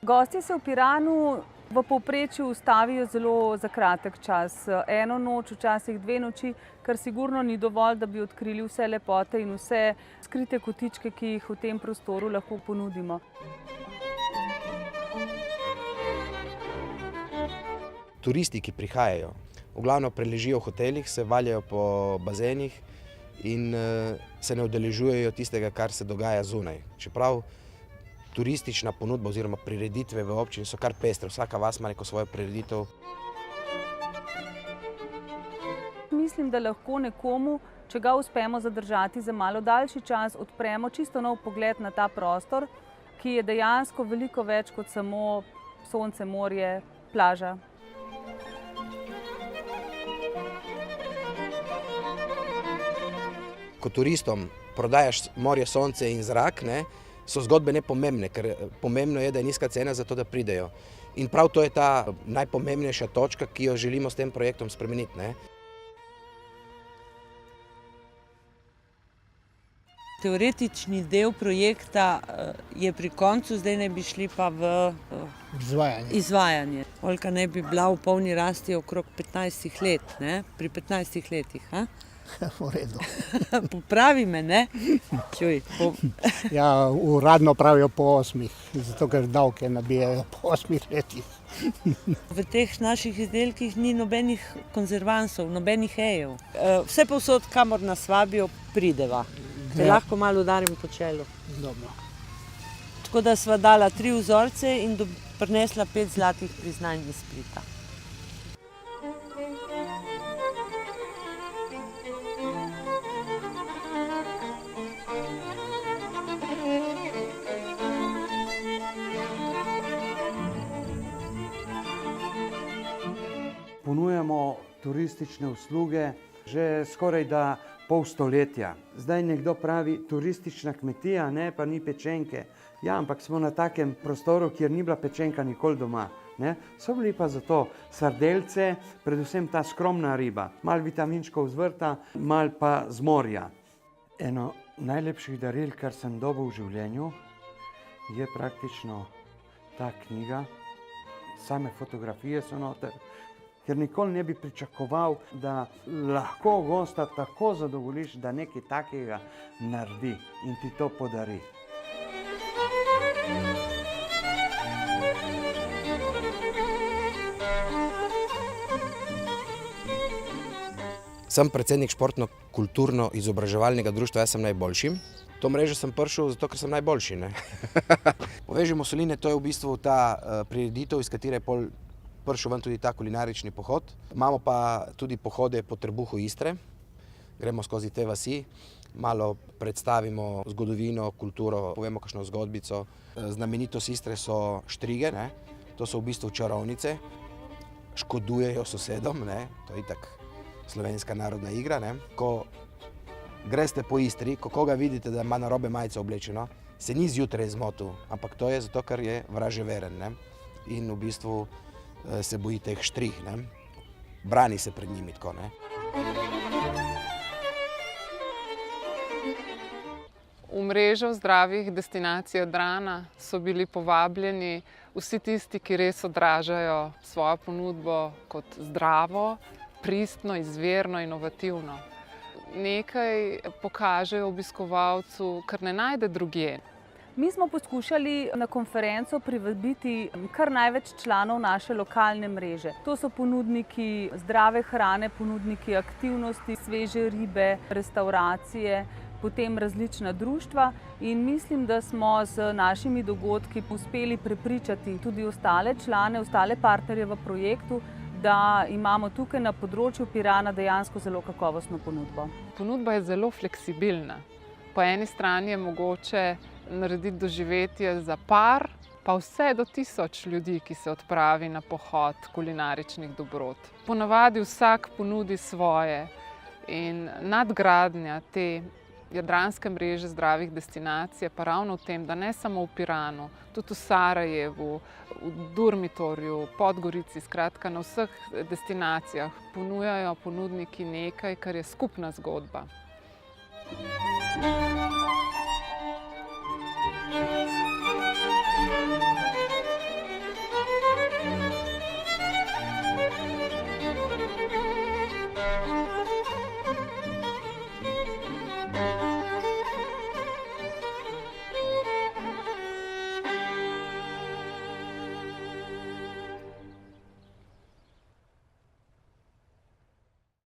Gostje se v Piranu v povprečju ustavijo zelo za kratek čas. Eno noč, včasih 2 noči, kar sigurno ni dovolj, da bi odkrili vse lepote in vse skrite kotičke, ki jih v tem prostoru lahko ponudimo. Turisti, ki prihajajo, v glavno preležijo v hotelih, se valjajo po bazenih in se ne udeležujejo tistega, kar se dogaja zunaj. Čeprav turistična ponudba oziroma prireditve v občini so kar pestre, vsaka vas ima neko svojo prireditev. Mislim, da lahko nekomu, če ga uspemo zadržati za malo daljši čas, odpremo čisto nov pogled na ta prostor, ki je dejansko veliko več kot samo sonce, morje, plaža. Ko turistom prodajaš morje, sonce in zrak, so zgodbe nepomembne, ker pomembno je, da je nizka cena za to, da pridejo. In prav to je ta najpomembnejša točka, ki jo želimo s tem projektom spremeniti. Teoretični del projekta je pri koncu, zdaj naj bi šli pa v izvajanje. Oljka naj bi bila v polni rasti okrog 15 let, pri 15 letih. V redu. Popravi me, ne? Čuj. Ja, uradno pravijo po 8, zato ker davke nabijajo po 8 letih. V teh naših izdelkih ni nobenih konzervansov, nobenih ejev. Vse povsod, kamor nas vabijo, prideva. Te lahko malo udarim po čelu. Dobro. Tako da sva dala 3 vzorce in prinesla 5 zlatih priznanj iz Splita. Ponujamo turistične usluge že skoraj da pol stoletja. Zdaj nekdo pravi turistična kmetija, pa ni pečenke. Ja, ampak smo na takem prostoru, kjer ni bila pečenka nikoli doma. So bili pa zato sardelce, predvsem ta skromna riba, malo vitaminčkov z vrta, malo pa z morja. Eno najlepših daril, kar sem dobil v življenju, je praktično ta knjiga. Same fotografije so noter, ker nikoli ne bi pričakoval, da lahko gosta tako zadovoljiš, da nekaj takega naredi in ti to podari. Sem predsednik športno-kulturno-izobraževalnega društva, jaz sem najboljši. To mrežo sem prišel zato, ker sem najboljši. Povežimo soline, to je v bistvu ta prireditev, iz katere je prišel ven tudi ta kulinarični pohod. Imamo pa tudi pohode po trebuhu Istre. Gremo skozi te vasi, malo predstavimo zgodovino, kulturo, povemo kakšno zgodbico. Znamenitost Istre so štrige, to so v bistvu čarovnice, škodujejo sosedom, to je itak slovenska narodna igra. Ko greste po Istri, ko koga vidite, da ima narobe majico oblečeno, se ni zjutraj zmotil, ampak to je zato, ker je vraževeren in v bistvu se boji teh štrih, brani se pred njimi tako. V mrežo zdravih destinacij Jadrana so bili povabljeni vsi tisti, ki res odražajo svojo ponudbo kot zdravo, pristno, izvirno, inovativno. Nekaj pokažejo obiskovalcu, kar ne najde drugje. Mi smo poskušali na konferenco privabiti kar največ članov naše lokalne mreže. To so ponudniki zdrave hrane, ponudniki aktivnosti, sveže ribe, restauracije, potem različna društva in mislim, da smo z našimi dogodki uspeli prepričati tudi ostale člane, ostale partnerje v projektu, da imamo tukaj na področju Pirana dejansko zelo kakovostno ponudbo. Ponudba je zelo fleksibilna. Po eni strani je mogoče narediti doživetje za par, pa vse do 1000 ljudi, ki se odpravi na pohod kulinaričnih dobrot. Ponavadi vsak ponudi svoje in nadgradnja te jadranske mreže zdravih destinacij je pa ravno v tem, da ne samo v Piranu, tudi v Sarajevu, v Durmitorju, Podgorici, skratka na vseh destinacijah ponujajo ponudniki nekaj, kar je skupna zgodba.